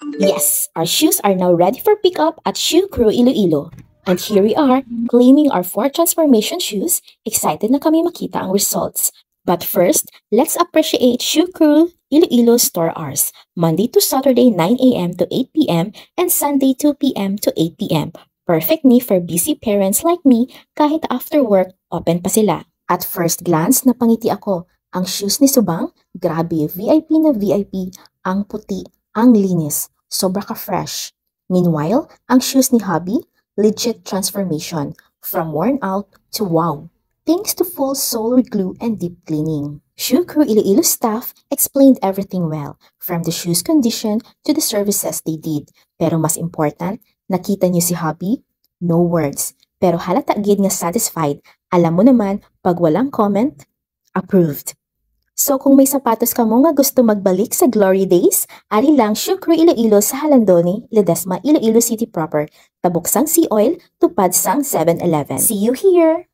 Yes, our shoes are now ready for pickup at Shoe Crew Iloilo. And here we are, claiming our 4 transformation shoes. Excited na kami makita ang results. But first, let's appreciate Shoe Crew Iloilo store hours. Monday to Saturday 9 a.m. to 8 p.m. and Sunday 2 p.m. to 8 p.m. Perfect me for busy parents like me kahit after work, open pa sila. At first glance, napangiti ako. Ang shoes ni Subang, grabe, VIP na VIP. Ang puti, ang linis. Sobra ka fresh. Meanwhile, ang shoes ni Hubby, legit transformation. From worn out to wow. Thanks to full solar glue and deep cleaning. Shoe Crew Iloilo staff explained everything well, from the shoes condition to the services they did. Pero mas important, nakita niyo si Hubby? No words. Pero halata gid nga satisfied. Alam mo naman, pag walang comment, approved. So kung may sapatos ka mo nga gusto magbalik sa glory days, ari lang Shoe Crew Iloilo sa Halandoni, Ledesma, Iloilo City proper. Tabok sang Sea Oil, tupad sang 7-Eleven. See you here!